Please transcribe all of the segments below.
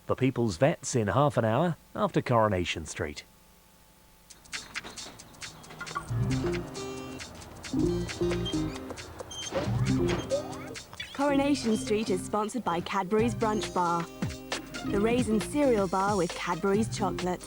The People's Vet's in half an hour after Coronation Street. Coronation Street is sponsored by Cadbury's Brunch Bar, the raisin cereal bar with Cadbury's chocolate.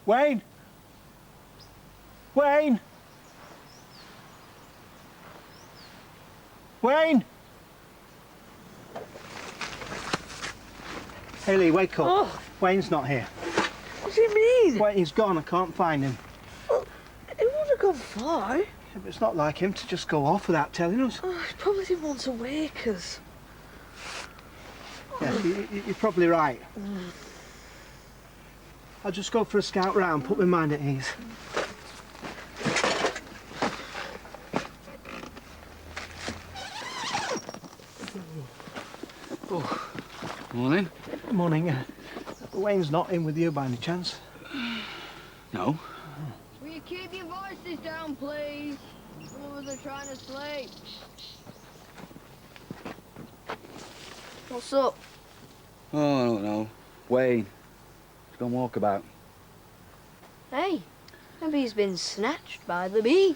Wayne! Wayne! Wayne! Haley, wake up. Oh. Wayne's not here. What do you mean? Wayne's gone, I can't find him. Well, he wouldn't have gone far. Yeah, but it's not like him to just go off without telling us. Oh, he probably didn't want to wake us. Yeah, you're probably right. I'll just go for a scout round, put my mind at ease. Oh. Morning. Morning. Wayne's not in with you by any chance? No. Will you keep your voices down, please? Some of us are trying to sleep. What's up? Oh, I don't know. Wayne. He's gone walkabout. Hey, maybe he's been snatched by the bee.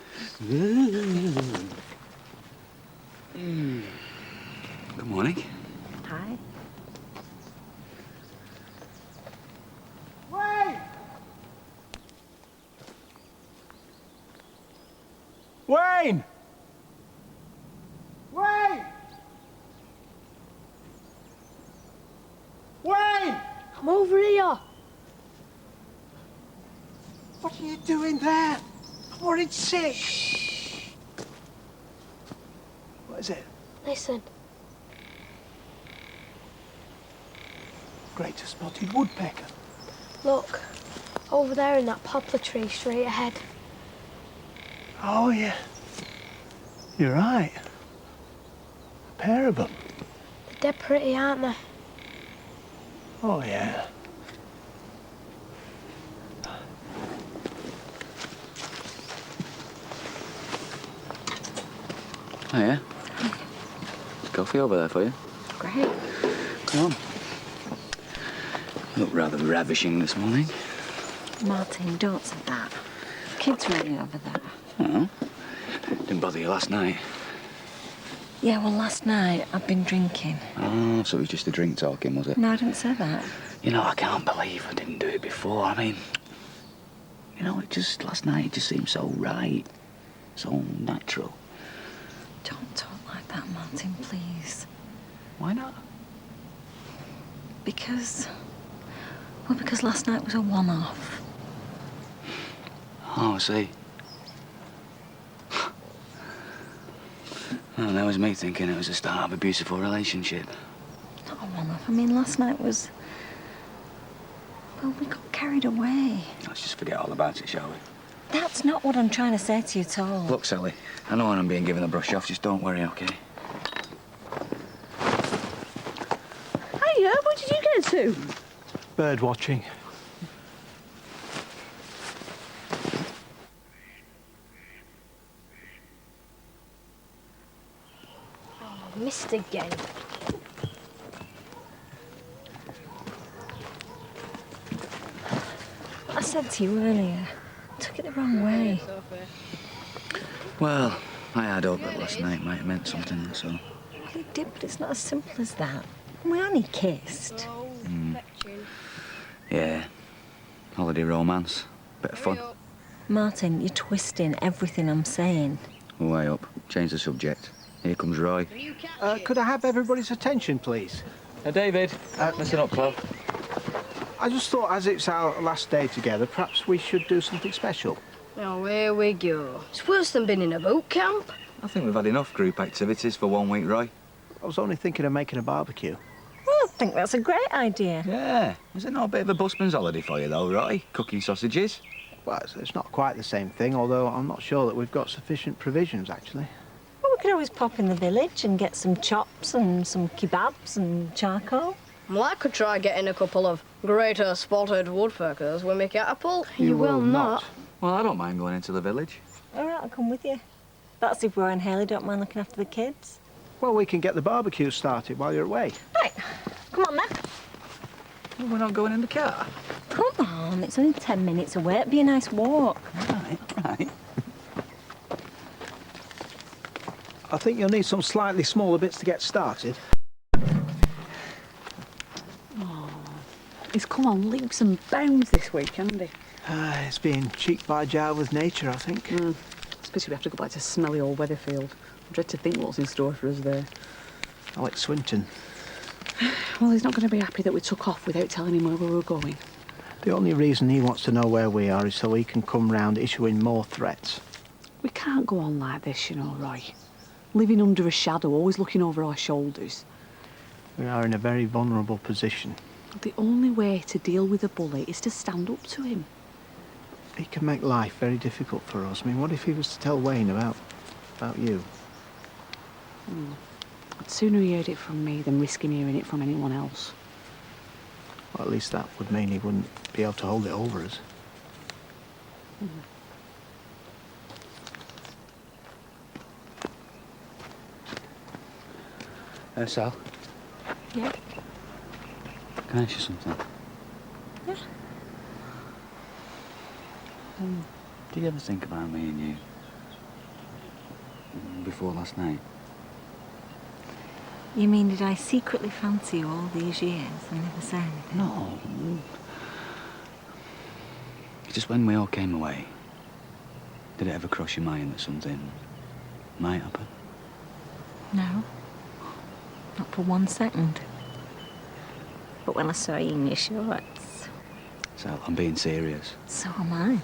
Good morning. Hi. Wayne! Wayne! Wayne! Wayne! I'm over here. What are you doing there? I'm worried sick. What is it? Listen. Great spotted woodpecker. Look, over there in that poplar tree straight ahead. Oh, yeah. You're right. A pair of them. They're dead pretty, aren't they? Oh, yeah. Oh, yeah? Coffee over there for you. Great. Come on. You look rather ravishing this morning. Martin, don't say that. Kids ready over there. Oh. Didn't bother you last night. Yeah, well, last night I've been drinking. Oh, so it was just a drink talking, was it? No, I didn't say that. You know, I can't believe I didn't do it before. I mean, you know, last night it just seemed so right. So natural. Don't talk like that, Martin, please. Why not? Because last night was a one-off. Oh, I see. Well, that was me thinking it was the start of a beautiful relationship. Not a one-off. I mean, last night was... Well, we got carried away. Let's just forget all about it, shall we? That's not what I'm trying to say to you at all. Look, Sally, I know when I'm being given the brush off, just don't worry, OK? Hiya, what did you get to? Bird watching. Missed again. I said to you earlier, I took it the wrong way. Well, I had hoped that last night might have meant something, that's all. Well, it did, but it's not as simple as that. We only kissed. Yeah. Holiday romance. Bit of fun. Martin, you're twisting everything I'm saying. Way up. Change the subject. Here comes Roy. Could I have everybody's attention, please? David. Listen up, Clove. I just thought, as it's our last day together, perhaps we should do something special. Oh, here we go. It's worse than being in a boot camp. I think we've had enough group activities for 1 week, Roy. I was only thinking of making a barbecue. I think that's a great idea. Yeah. Is it not a bit of a busman's holiday for you, though, Roy? Cooking sausages? Well, it's not quite the same thing, although I'm not sure that we've got sufficient provisions, actually. Well, we could always pop in the village and get some chops and some kebabs and charcoal. Well, I could try getting a couple of greater spotted woodpeckers with my catapult. You will not. Well, I don't mind going into the village. All right, I'll come with you. That's if Roy and Haley don't mind looking after the kids. Well, we can get the barbecue started while you're away. Right, come on then. Well, we're not going in the car. Come on, it's only 10 minutes away. It'd be a nice walk. Right. I think you'll need some slightly smaller bits to get started. He's come on leaps and bounds this week, hasn't he? It's being cheek by jowl with nature, I think. Especially we have to go back to smelly old Weatherfield. I dread to think what's in store for us there. Alex Swinton. Well, he's not going to be happy that we took off without telling him where we were going. The only reason he wants to know where we are is so he can come round issuing more threats. We can't go on like this, you know, Roy. Living under a shadow, always looking over our shoulders. We are in a very vulnerable position. The only way to deal with a bully is to stand up to him. He can make life very difficult for us. I mean, what if he was to tell Wayne about you? I'd sooner he heard it from me than risk him hearing it from anyone else. Well, at least that would mean he wouldn't be able to hold it over us. Sal? Yeah? Can I ask you something? Yeah. Do you ever think about me and you? Before last night? You mean, did I secretly fancy you all these years and never say anything? No. Just when we all came away, did it ever cross your mind that something might happen? No. Not for 1 second. But when I saw you in your shorts... Sal, I'm being serious. So am I.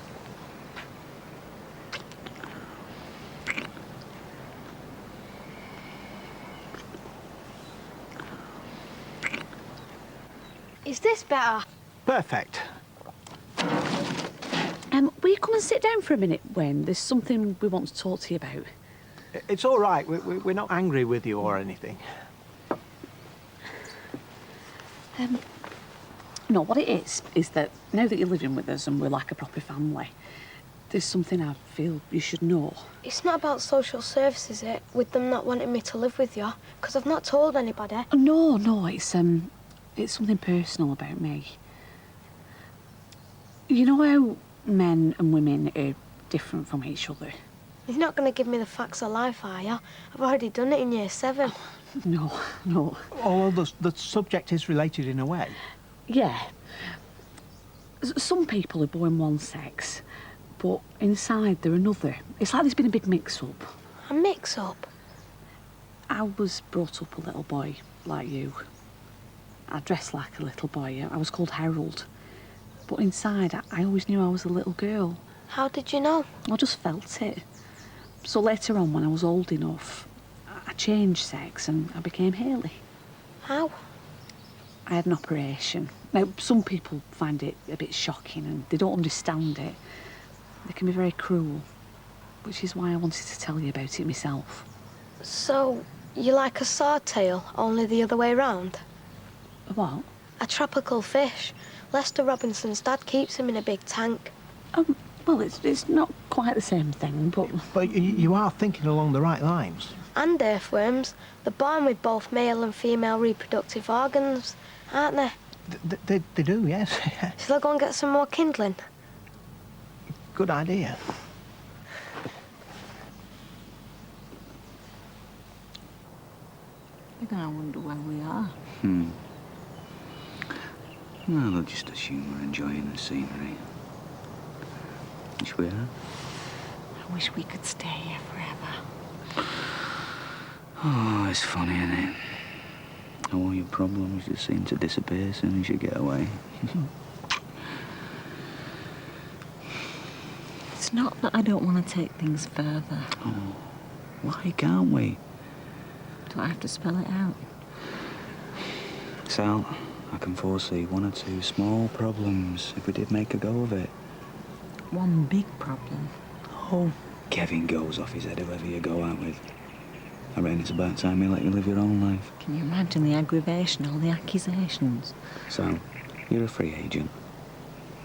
Is this better? Perfect. Will you come and sit down for a minute, Wayne? There's something we want to talk to you about. It's all right. We're not angry with you or anything. No, what it is that now that you're living with us and we're like a proper family, there's something I feel you should know. It's not about social service, is it? With them not wanting me to live with you? Because I've not told anybody. No, it's something personal about me. You know how men and women are different from each other? You're not going to give me the facts of life, are you? I've already done it in year 7. No. Although the subject is related in a way. Yeah. Some people are born one sex, but inside they're another. It's like there's been a big mix-up. A mix-up? I was brought up a little boy, like you. I dressed like a little boy. I was called Harold. But inside, I always knew I was a little girl. How did you know? I just felt it. So later on, when I was old enough, I changed sex and I became Haley. How? I had an operation. Now, some people find it a bit shocking and they don't understand it. They can be very cruel, which is why I wanted to tell you about it myself. So, you're like a swordtail, only the other way round? What? A tropical fish. Lester Robinson's dad keeps him in a big tank. Well, it's not quite the same thing, but... But you are thinking along the right lines. And earthworms. They're born with both male and female reproductive organs, aren't they? They do, yes. Shall I go and get some more kindling? Good idea. You're going to wonder where we are. Well, they'll just assume we're enjoying the scenery. Which we are. I wish we could stay here forever. Oh, it's funny, isn't it? All your problems just seem to disappear as soon as you get away. It's not that I don't want to take things further. Oh, why can't we? Do I have to spell it out? Sal, I can foresee 1 or 2 small problems if we did make a go of it. One big problem. Oh, Kevin goes off his head whoever you go out with. I reckon it's about time you let you live your own life. Can you imagine the aggravation, all the accusations? Sal, you're a free agent.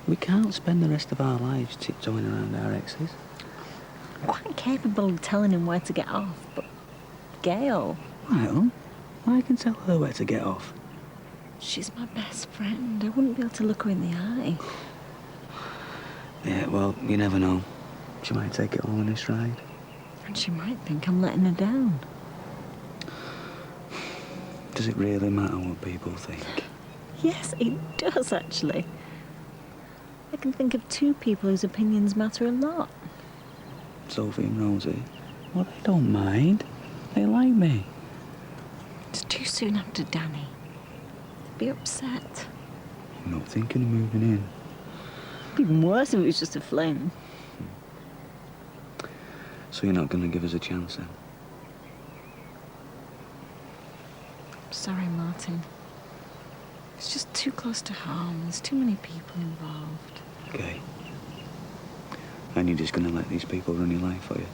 We can't spend the rest of our lives tiptoeing around our exes. I'm quite capable of telling him where to get off, but Gail... Well, I can tell her where to get off. She's my best friend. I wouldn't be able to look her in the eye. Yeah, well, you never know. She might take it all in her stride. And she might think I'm letting her down. Does it really matter what people think? Yes, it does, actually. I can think of 2 people whose opinions matter a lot. Sophie and Rosie. Well, they don't mind. They like me. It's too soon after Danny. They'd be upset. I'm not thinking of moving in. It'd be even worse if it was just a fling. So you're not going to give us a chance then? Sorry, Martin. It's just too close to home. There's too many people involved. Okay. And you're just going to let these people run your life for you?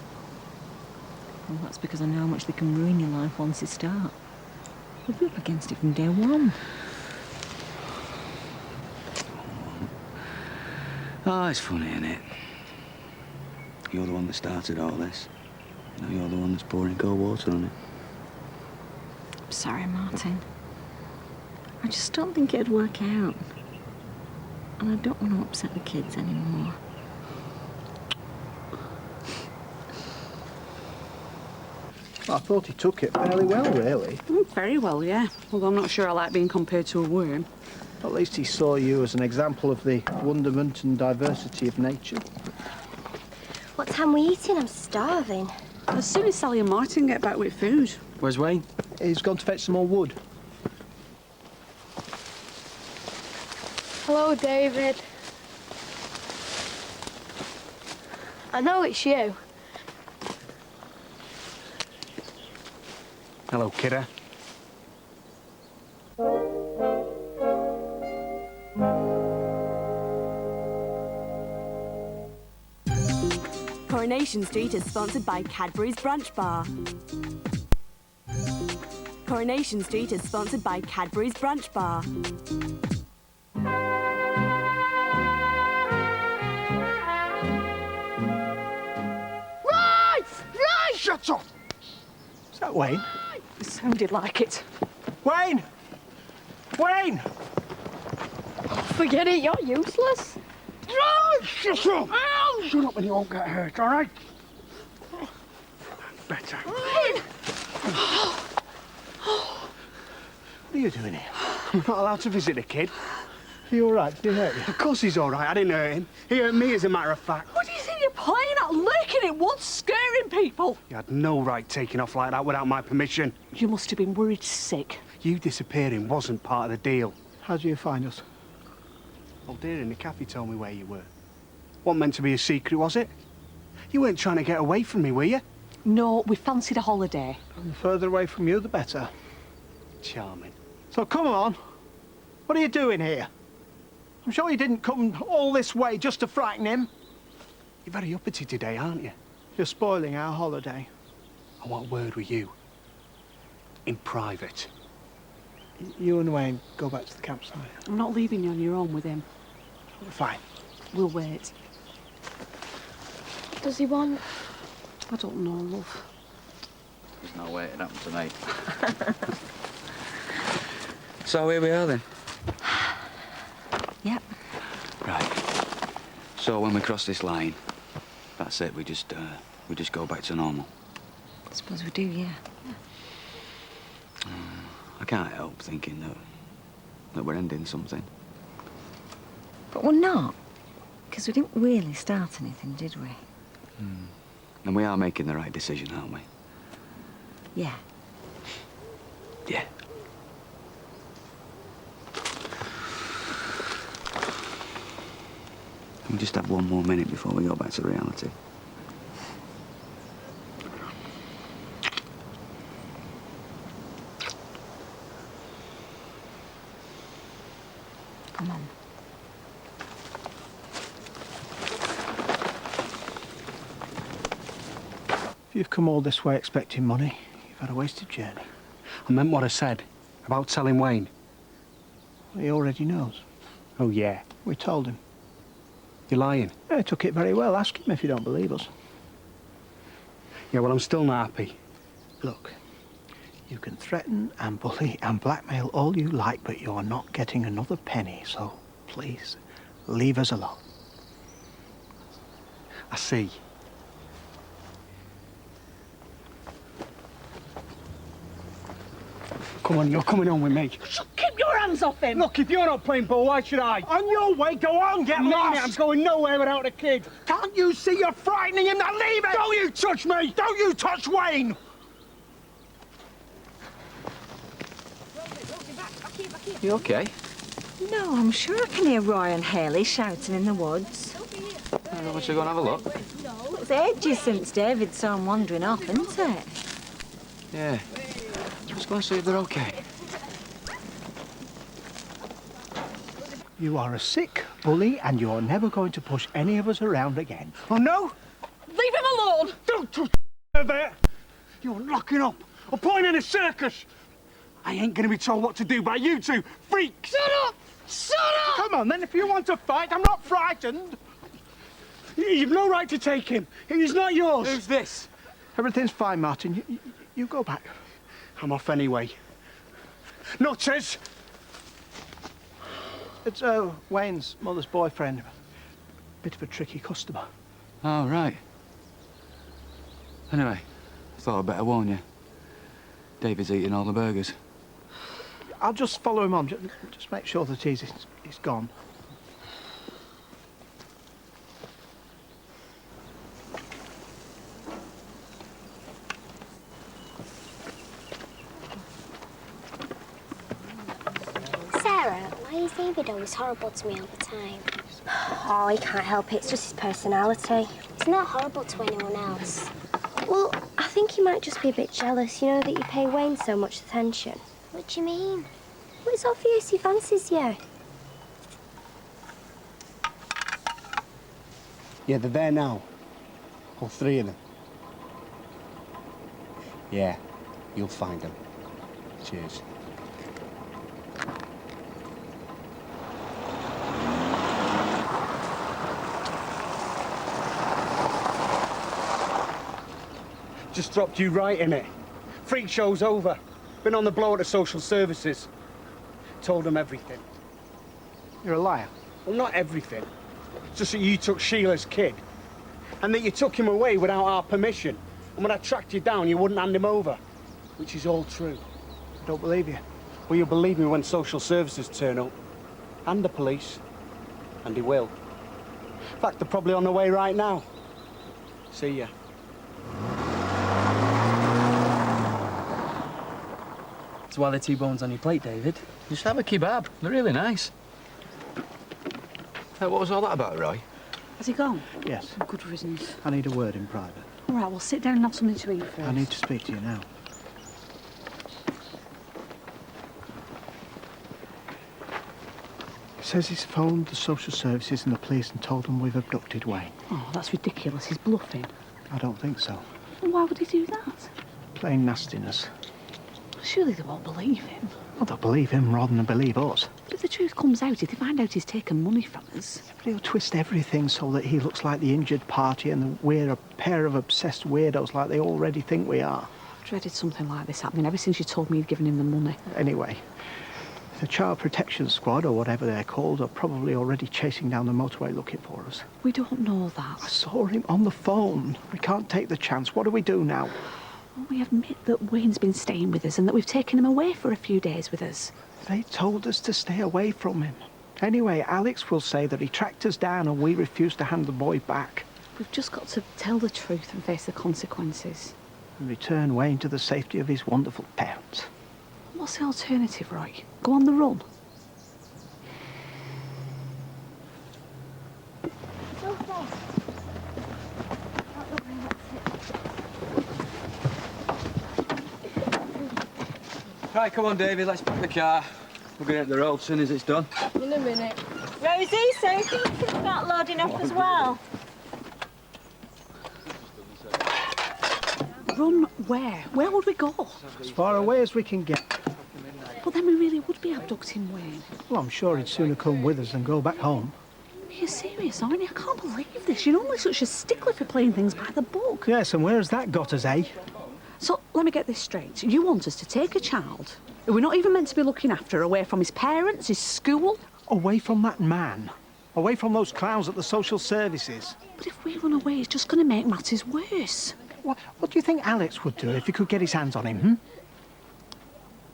Well, that's because I know how much they can ruin your life once you start. We'll be up against it from day one. Oh, it's funny, isn't it? You're the one that started all this. Now you're the one that's pouring cold water on it. I'm sorry, Martin. I just don't think it'd work out. And I don't want to upset the kids anymore. Well, I thought he took it fairly well, really. Very well, yeah. Although I'm not sure I like being compared to a worm. At least he saw you as an example of the wonderment and diversity of nature. What time are we eating? I'm starving. As soon as Sally and Martin get back with food. Where's Wayne? He's gone to fetch some more wood. Hello, David. I know it's you. Hello, kidder. Coronation Street is sponsored by Cadbury's Brunch Bar. Coronation Street is sponsored by Cadbury's Brunch Bar. Right! Right! Shut up! Is that Wayne? It sounded like it. Wayne! Wayne! Forget it, you're useless. Oh, shut up! Shut up and you won't get hurt, all right? Better. What are you doing here? I'm not allowed to visit a kid. Are you all right? Did he hurt you? Of course he's all right. I didn't hurt him. He hurt me, as a matter of fact. What do you think you're playing at? Licking it once, scaring people. You had no right taking off like that without my permission. You must have been worried sick. You disappearing wasn't part of the deal. How did you find us? Old dear in the cafe told me where you were. Wasn't meant to be a secret, was it? You weren't trying to get away from me, were you? No, we fancied a holiday. And the further away from you, the better. Charming. So come on. What are you doing here? I'm sure you didn't come all this way just to frighten him. You're very uppity today, aren't you? You're spoiling our holiday. I want a word with you. In private. You and Wayne go back to the campsite. I'm not leaving you on your own with him. Fine. We'll wait. Does he want... I don't know, love. There's no way it happened tonight. So here we are then. Yep. Right. So when we cross this line, that's it. We just go back to normal. I suppose we do, yeah. I can't help thinking that we're ending something. But we're not. Because we didn't really start anything, did we? And we are making the right decision, aren't we? Yeah. Yeah. We just have one more minute before we go back to reality. Come on. If you've come all this way expecting money, you've had a wasted journey. I meant what I said about telling Wayne. He already knows. Oh, yeah. We told him. You're lying. Yeah, he took it very well. Ask him if you don't believe us. Yeah, well, I'm still not happy. Look, you can threaten and bully and blackmail all you like, but you're not getting another penny, so please, leave us alone. I see. Come on, you're coming on with me. Keep your hands off him! Look, if you're not playing ball, why should I? On your way, go on, get lost! I'm going nowhere without a kid. Can't you see you're frightening him? Now leave it! Don't you touch me! Don't you touch Wayne! You okay? No, I'm sure I can hear Roy and Haley shouting in the woods. I want you to go and have a look. It's ages since David saw him wandering off, isn't it? Yeah. Just go and see if they're okay. You are a sick bully, and you're never going to push any of us around again. Oh, no? Leave him alone! Don't touch there! You're locking up. A point in a circus. I ain't going to be told what to do by you two freaks. Shut up! Shut up! Come on, then, if you want to fight, I'm not frightened. You've no right to take him. He's not yours. Who's this? Everything's fine, Martin. You go back. I'm off anyway. Nutters! It's Wayne's mother's boyfriend. Bit of a tricky customer. Oh, right. Anyway, I thought I'd better warn you. David's eating all the burgers. I'll just follow him on. Just make sure that he's gone. Sarah, why is David always horrible to me all the time? Oh, he can't help it. It's just his personality. He's not horrible to anyone else. Well, I think he might just be a bit jealous, you know, that you pay Wayne so much attention. What do you mean? Well, it's obvious he fancies you. Yeah, they're there now. All three of them. Yeah, you'll find them. Cheers. Just dropped you right in it. Freak show's over. Been on the blow at the social services. Told them everything. You're a liar. Well, not everything. Just that you took Sheila's kid. And that you took him away without our permission. And when I tracked you down, you wouldn't hand him over. Which is all true. I don't believe you. Well, you'll believe me when social services turn up. And the police. And they will. In fact, they're probably on the way right now. See ya. So why are there 2 bones on your plate, David? Just have a kebab. They're really nice. What was all that about, Roy? Has he gone? Yes. Good riddance. I need a word in private. All right, well, sit down and have something to eat first. I need to speak to you now. He says he's phoned the social services and the police and told them we've abducted Wayne. Oh, that's ridiculous. He's bluffing. I don't think so. Well, why would he do that? Plain nastiness. Surely they won't believe him. Well, they'll believe him rather than believe us. But if the truth comes out, if they find out he's taken money from us... But he'll twist everything so that he looks like the injured party and that we're a pair of obsessed weirdos like they already think we are. I've dreaded something like this happening ever since you told me you'd given him the money. Anyway, the Child Protection Squad, or whatever they're called, are probably already chasing down the motorway looking for us. We don't know that. I saw him on the phone. We can't take the chance. What do we do now? Well, we admit that Wayne's been staying with us and that we've taken him away for a few days with us. They told us to stay away from him. Anyway, Alex will say that he tracked us down and we refused to hand the boy back. We've just got to tell the truth and face the consequences. And return Wayne to the safety of his wonderful parents. What's the alternative, Roy? Go on the run? Right, come on, David, let's park the car. We'll get up the road as soon as it's done. In a minute. Rosie, so you think about loading up as well? Run where? Where would we go? As far away as we can get. But then we really would be abducting Wayne. Well, I'm sure he'd sooner come with us than go back home. You're serious, aren't you? I can't believe this. You're normally such a stickler for playing things by the book. Yes, and where has that got us, eh? So, let me get this straight. You want us to take a child who we're not even meant to be looking after away from his parents, his school? Away from that man. Away from those clowns at the social services. But if we run away, it's just going to make matters worse. What do you think Alex would do if he could get his hands on him,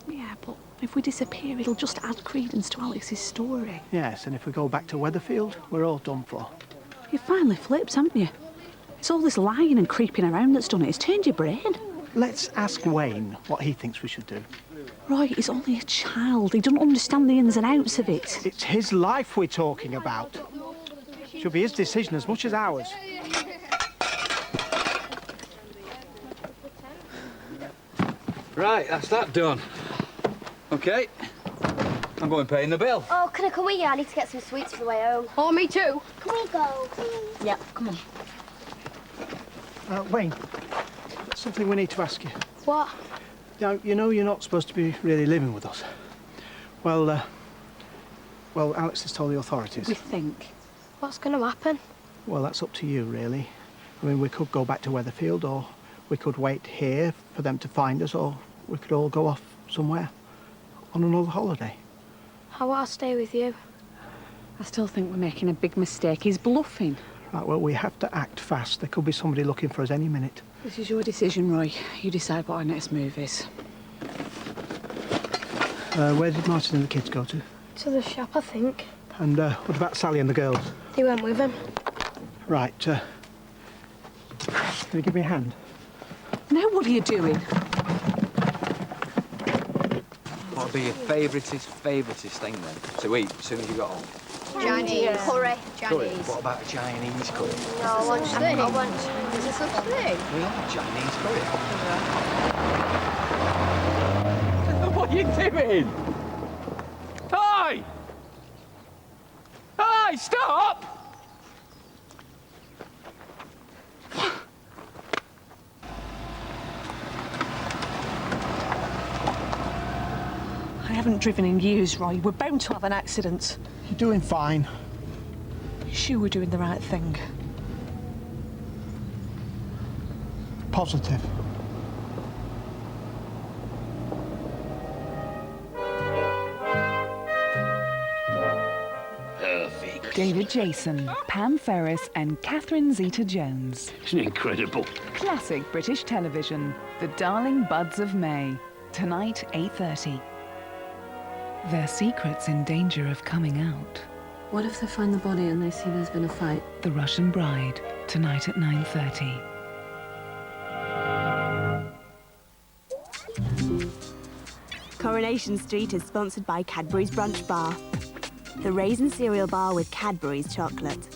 Yeah, but if we disappear, it'll just add credence to Alex's story. Yes, and if we go back to Weatherfield, we're all done for. You finally flipped, haven't you? It's all this lying and creeping around that's done it. It's turned your brain. Let's ask Wayne what he thinks we should do. Roy, he's only a child. He doesn't understand the ins and outs of it. It's his life we're talking about. Should be his decision as much as ours. Right, that's that done. OK. I'm going paying the bill. Oh, can I come with you? I need to get some sweets for the way home. Oh, me too. Can we go, please? Yeah, come on. Wayne, something we need to ask you. What? Now, you know you're not supposed to be really living with us. Well, Alex has told the authorities. We think. What's going to happen? Well, that's up to you, really. I mean, we could go back to Weatherfield, or we could wait here for them to find us, or we could all go off somewhere on another holiday. I want to stay with you. I still think we're making a big mistake. He's bluffing. Right, well, we have to act fast. There could be somebody looking for us any minute. This is your decision, Roy. You decide what our next move is. Where did Martin and the kids go to? To the shop, I think. And what about Sally and the girls? They went with him. Right, can you give me a hand? Now what are you doing? What'll be your favouriteest thing, then, to eat as soon as you got home? Chinese. Curry. Curry? What about a Chinese curry? No, I want Steak. I want Is there such thing? Yeah, Chinese curry. What are you doing? Hey! Hey, stop! I haven't driven in years, Roy. We're bound to have an accident. You're doing fine. You sure we're doing the right thing? Positive. Perfect. David Jason, Pam Ferris and Catherine Zeta-Jones. Isn't it incredible? Classic British television. The Darling Buds of May. Tonight, 8:30. Their secret's in danger of coming out. What if they find the body and they see there's been a fight? The Russian Bride. Tonight at 9:30. Coronation Street is sponsored by Cadbury's Brunch Bar, the raisin cereal bar with Cadbury's chocolate.